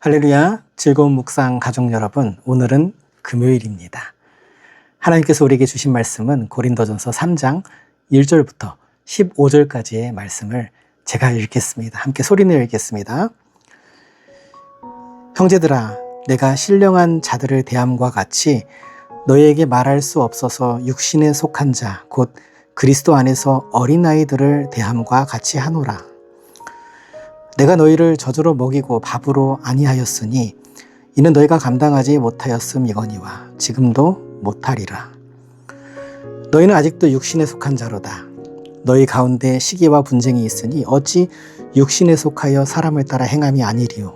할렐루야, 즐거운 묵상 가족 여러분, 오늘은 금요일입니다. 하나님께서 우리에게 주신 말씀은 고린도전서 3장 1절부터 15절까지의 말씀을 제가 읽겠습니다. 함께 소리내어 읽겠습니다. 형제들아, 내가 신령한 자들을 대함과 같이 너희에게 말할 수 없어서 육신에 속한 자, 곧 그리스도 안에서 어린아이들을 대함과 같이 하노라. 내가 너희를 젖으로 먹이고 밥으로 아니하였으니 이는 너희가 감당하지 못하였음이거니와 지금도 못하리라. 너희는 아직도 육신에 속한 자로다. 너희 가운데 시기와 분쟁이 있으니 어찌 육신에 속하여 사람을 따라 행함이 아니리요.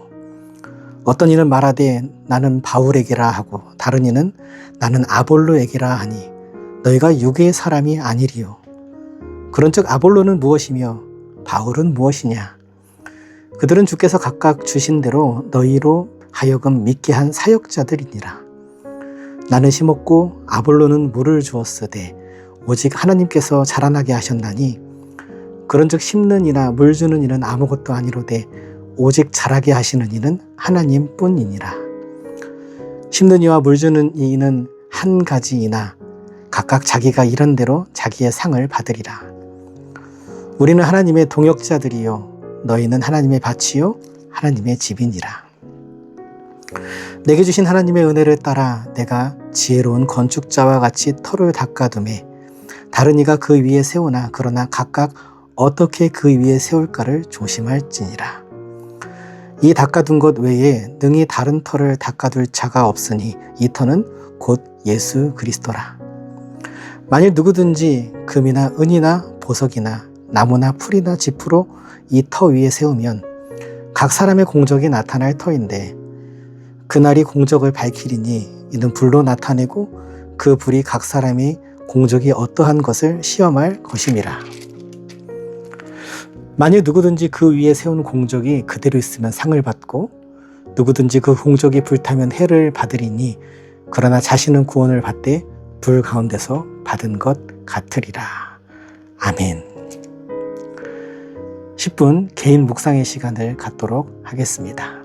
어떤 이는 말하되 나는 바울에게라 하고 다른 이는 나는 아볼로에게라 하니 너희가 육의 사람이 아니리요. 그런즉 아볼로는 무엇이며 바울은 무엇이냐? 그들은 주께서 각각 주신 대로 너희로 하여금 믿게 한 사역자들이니라. 나는 심었고 아볼로는 물을 주었으되 오직 하나님께서 자라나게 하셨나니 그런즉 심는 이나 물 주는 이는 아무것도 아니로되 오직 자라게 하시는 이는 하나님뿐이니라. 심는 이와 물 주는 이는 한 가지이나 각각 자기가 일한 대로 자기의 상을 받으리라. 우리는 하나님의 동역자들이요 너희는 하나님의 밭이요 하나님의 집이니라. 내게 주신 하나님의 은혜를 따라 내가 지혜로운 건축자와 같이 터를 닦아두매 다른 이가 그 위에 세우나 그러나 각각 어떻게 그 위에 세울까를 조심할지니라. 이 닦아둔 것 외에 능히 다른 터를 닦아둘 자가 없으니 이 터는 곧 예수 그리스도라. 만일 누구든지 금이나 은이나 보석이나 나무나 풀이나 지푸로 이 터 위에 세우면 각 사람의 공적이 나타날 터인데 그날이 공적을 밝히리니 이는 불로 나타내고 그 불이 각 사람의 공적이 어떠한 것을 시험할 것임이라. 만일 누구든지 그 위에 세운 공적이 그대로 있으면 상을 받고 누구든지 그 공적이 불타면 해를 받으리니 그러나 자신은 구원을 받되 불 가운데서 받은 것 같으리라. 아멘. 10분 개인 묵상의 시간을 갖도록 하겠습니다.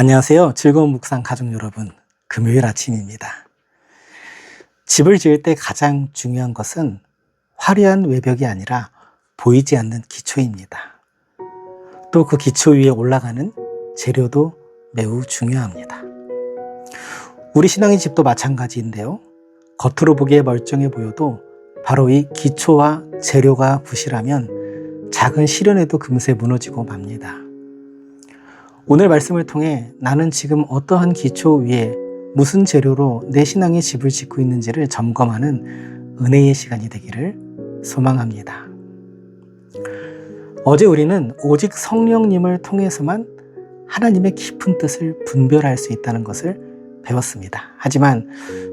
안녕하세요. 즐거운 묵상 가족 여러분. 금요일 아침입니다. 집을 지을 때 가장 중요한 것은 화려한 외벽이 아니라 보이지 않는 기초입니다. 또 그 기초 위에 올라가는 재료도 매우 중요합니다. 우리 신앙의 집도 마찬가지인데요. 겉으로 보기에 멀쩡해 보여도 바로 이 기초와 재료가 부실하면 작은 시련에도 금세 무너지고 맙니다. 오늘 말씀을 통해 나는 지금 어떠한 기초 위에 무슨 재료로 내 신앙의 집을 짓고 있는지를 점검하는 은혜의 시간이 되기를 소망합니다. 어제 우리는 오직 성령님을 통해서만 하나님의 깊은 뜻을 분별할 수 있다는 것을 배웠습니다. 하지만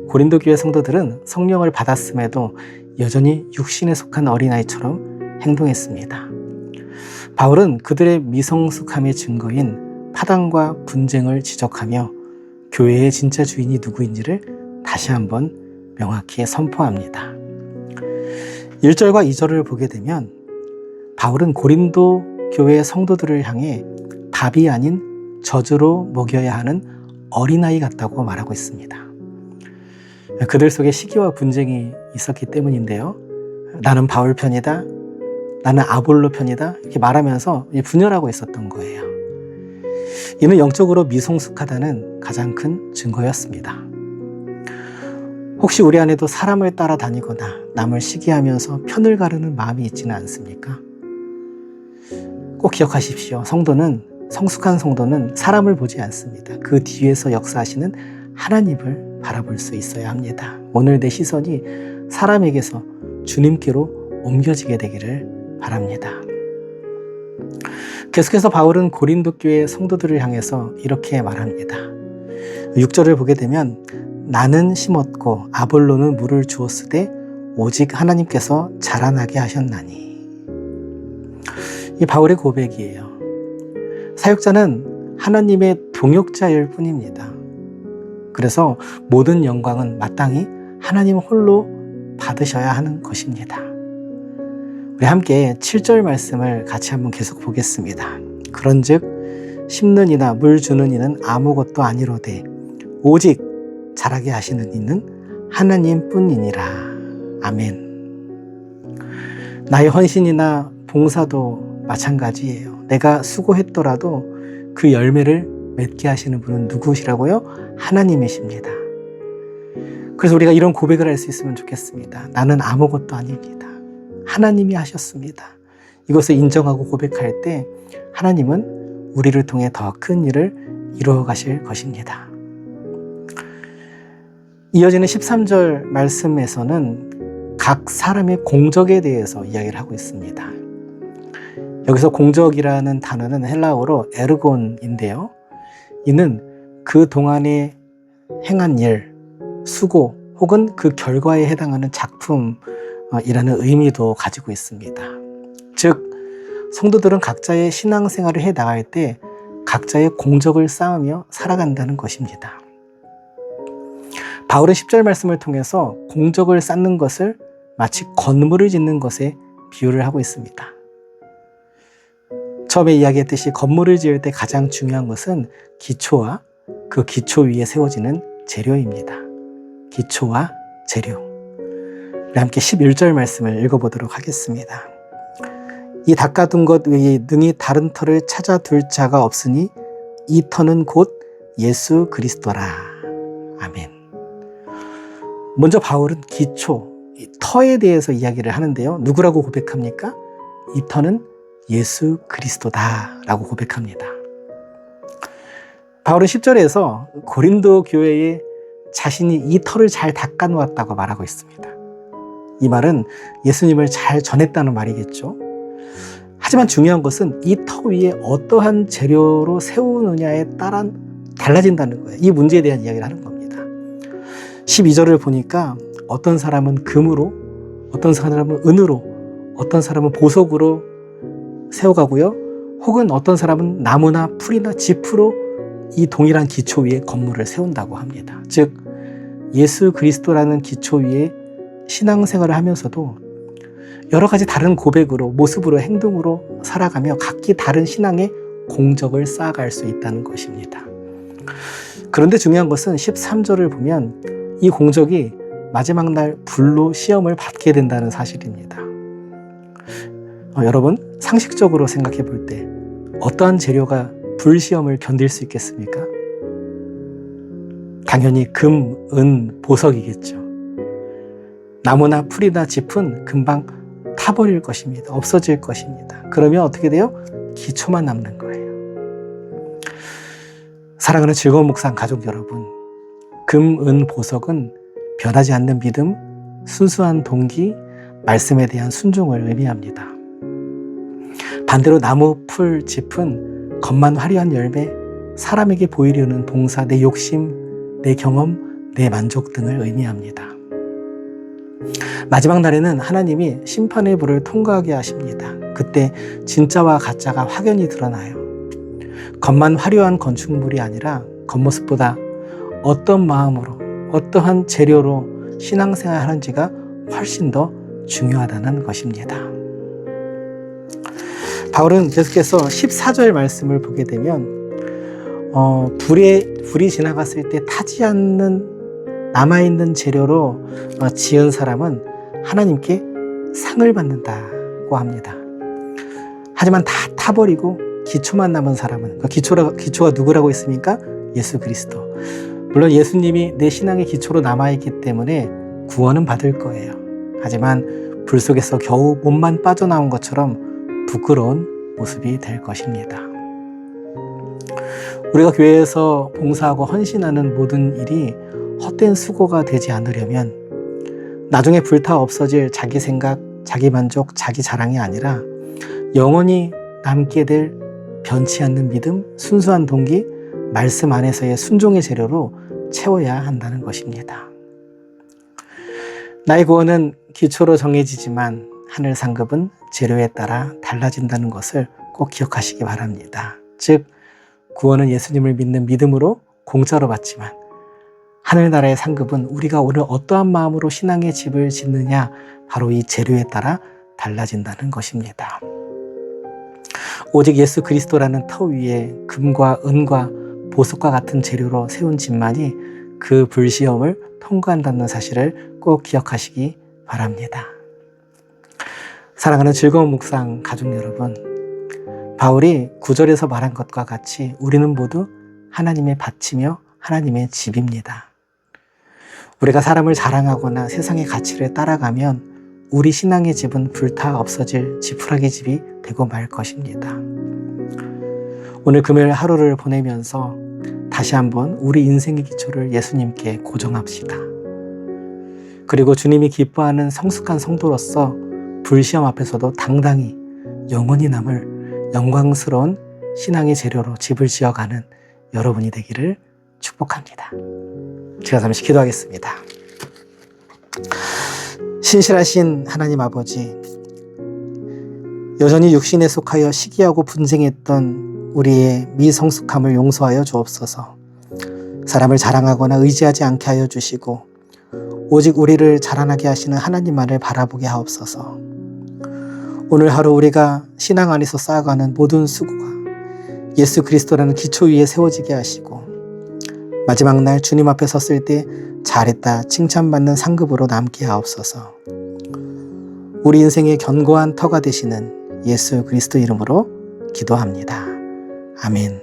고린도 교회 성도들은 성령을 받았음에도 여전히 육신에 속한 어린아이처럼 행동했습니다. 바울은 그들의 미성숙함의 증거인 파당과 분쟁을 지적하며 교회의 진짜 주인이 누구인지를 다시 한번 명확히 선포합니다. 1절과 2절을 보게 되면 바울은 고린도 교회 성도들을 향해 밥이 아닌 젖으로 먹여야 하는 어린아이 같다고 말하고 있습니다. 그들 속에 시기와 분쟁이 있었기 때문인데요. 나는 바울 편이다, 나는 아볼로 편이다 이렇게 말하면서 분열하고 있었던 거예요. 이는 영적으로 미성숙하다는 가장 큰 증거였습니다. 혹시 우리 안에도 사람을 따라다니거나 남을 시기하면서 편을 가르는 마음이 있지는 않습니까? 꼭 기억하십시오. 성숙한 성도는 사람을 보지 않습니다. 그 뒤에서 역사하시는 하나님을 바라볼 수 있어야 합니다. 오늘 내 시선이 사람에게서 주님께로 옮겨지게 되기를 바랍니다. 계속해서 바울은 고린도 교회 성도들을 향해서 이렇게 말합니다. 6절을 보게 되면 나는 심었고 아볼로는 물을 주었으되 오직 하나님께서 자라나게 하셨나니. 이 바울의 고백이에요. 사역자는 하나님의 동역자일 뿐입니다. 그래서 모든 영광은 마땅히 하나님 홀로 받으셔야 하는 것입니다. 우리 함께 7절 말씀을 같이 한번 계속 보겠습니다. 그런즉 심는 이나 물 주는 이는 아무것도 아니로되 오직 자라게 하시는 이는 하나님뿐이니라. 아멘. 나의 헌신이나 봉사도 마찬가지예요. 내가 수고했더라도 그 열매를 맺게 하시는 분은 누구시라고요? 하나님이십니다. 그래서 우리가 이런 고백을 할 수 있으면 좋겠습니다. 나는 아무것도 아닙니다. 하나님이 하셨습니다. 이것을 인정하고 고백할 때 하나님은 우리를 통해 더 큰 일을 이루어 가실 것입니다. 이어지는 13절 말씀에서는 각 사람의 공적에 대해서 이야기를 하고 있습니다. 여기서 공적이라는 단어는 헬라어로 에르곤인데요. 이는 그 동안에 행한 일, 수고 혹은 그 결과에 해당하는 작품이라는 의미도 가지고 있습니다. 즉 성도들은 각자의 신앙생활을 해 나갈 때 각자의 공적을 쌓으며 살아간다는 것입니다. 바울은 10절 말씀을 통해서 공적을 쌓는 것을 마치 건물을 짓는 것에 비유를 하고 있습니다. 처음에 이야기했듯이 건물을 지을 때 가장 중요한 것은 기초와 그 기초 위에 세워지는 재료입니다. 기초와 재료. 우리 함께 11절 말씀을 읽어보도록 하겠습니다. 이 닦아둔 것 외에 능히 다른 터를 찾아둘 자가 없으니 이 터는 곧 예수 그리스도라. 아멘. 먼저 바울은 기초, 이 터에 대해서 이야기를 하는데요. 누구라고 고백합니까? 이 터는 예수 그리스도다라고 고백합니다. 바울은 10절에서 고린도 교회에 자신이 이 터를 잘 닦아 놓았다고 말하고 있습니다. 이 말은 예수님을 잘 전했다는 말이겠죠. 하지만 중요한 것은 이 터 위에 어떠한 재료로 세우느냐에 따라 달라진다는 거예요. 이 문제에 대한 이야기를 하는 겁니다. 12절을 보니까 어떤 사람은 금으로, 어떤 사람은 은으로, 어떤 사람은 보석으로 세워가고요. 혹은 어떤 사람은 나무나 풀이나 짚으로 이 동일한 기초 위에 건물을 세운다고 합니다. 즉 예수 그리스도라는 기초 위에 신앙생활을 하면서도 여러 가지 다른 고백으로, 모습으로, 행동으로 살아가며 각기 다른 신앙의 공적을 쌓아갈 수 있다는 것입니다. 그런데 중요한 것은 13절을 보면 이 공적이 마지막 날 불로 시험을 받게 된다는 사실입니다. 여러분, 상식적으로 생각해 볼 때 어떠한 재료가 불시험을 견딜 수 있겠습니까? 당연히 금, 은, 보석이겠죠. 나무나 풀이나 짚은 금방 타버릴 것입니다. 없어질 것입니다. 그러면 어떻게 돼요? 기초만 남는 거예요. 사랑하는 즐거운 묵상 가족 여러분, 금, 은, 보석은 변하지 않는 믿음, 순수한 동기, 말씀에 대한 순종을 의미합니다. 반대로 나무, 풀, 짚은 겉만 화려한 열매, 사람에게 보이려는 봉사, 내 욕심, 내 경험, 내 만족 등을 의미합니다. 마지막 날에는 하나님이 심판의 불을 통과하게 하십니다. 그때 진짜와 가짜가 확연히 드러나요. 겉만 화려한 건축물이 아니라 겉모습보다 어떤 마음으로, 어떠한 재료로 신앙생활 하는지가 훨씬 더 중요하다는 것입니다. 바울은 계속해서 14절 말씀을 보게 되면 불이 지나갔을 때 타지 않는 남아있는 재료로 지은 사람은 하나님께 상을 받는다고 합니다. 하지만 다 타버리고 기초만 남은 사람은, 그 기초가 누구라고 했습니까? 예수 그리스도. 물론 예수님이 내 신앙의 기초로 남아있기 때문에 구원은 받을 거예요. 하지만 불 속에서 겨우 몸만 빠져나온 것처럼 부끄러운 모습이 될 것입니다. 우리가 교회에서 봉사하고 헌신하는 모든 일이 헛된 수고가 되지 않으려면 나중에 불타 없어질 자기 생각, 자기 만족, 자기 자랑이 아니라 영원히 남게 될 변치 않는 믿음, 순수한 동기, 말씀 안에서의 순종의 재료로 채워야 한다는 것입니다. 나의 구원은 기초로 정해지지만 하늘 상급은 재료에 따라 달라진다는 것을 꼭 기억하시기 바랍니다. 즉, 구원은 예수님을 믿는 믿음으로 공짜로 받지만 하늘나라의 상급은 우리가 오늘 어떠한 마음으로 신앙의 집을 짓느냐, 바로 이 재료에 따라 달라진다는 것입니다. 오직 예수 그리스도라는 터 위에 금과 은과 보석과 같은 재료로 세운 집만이 그 불시험을 통과한다는 사실을 꼭 기억하시기 바랍니다. 사랑하는 즐거운 묵상 가족 여러분, 바울이 9절에서 말한 것과 같이 우리는 모두 하나님의 밭이며 하나님의 집입니다. 우리가 사람을 자랑하거나 세상의 가치를 따라가면 우리 신앙의 집은 불타 없어질 지푸라기 집이 되고 말 것입니다. 오늘 금요일 하루를 보내면서 다시 한번 우리 인생의 기초를 예수님께 고정합시다. 그리고 주님이 기뻐하는 성숙한 성도로서 불시험 앞에서도 당당히 영원히 남을 영광스러운 신앙의 재료로 집을 지어가는 여러분이 되기를 축복합니다. 제가 잠시 기도하겠습니다. 신실하신 하나님 아버지, 여전히 육신에 속하여 시기하고 분쟁했던 우리의 미성숙함을 용서하여 주옵소서. 사람을 자랑하거나 의지하지 않게 하여 주시고 오직 우리를 자라나게 하시는 하나님만을 바라보게 하옵소서. 오늘 하루 우리가 신앙 안에서 쌓아가는 모든 수고가 예수 그리스도라는 기초 위에 세워지게 하시고 마지막 날 주님 앞에 섰을 때 잘했다 칭찬받는 상급으로 남게 하옵소서. 우리 인생의 견고한 터가 되시는 예수 그리스도 이름으로 기도합니다. 아멘.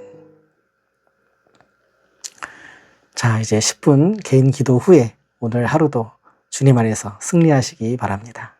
자, 이제 10분 개인 기도 후에 오늘 하루도 주님 안에서 승리하시기 바랍니다.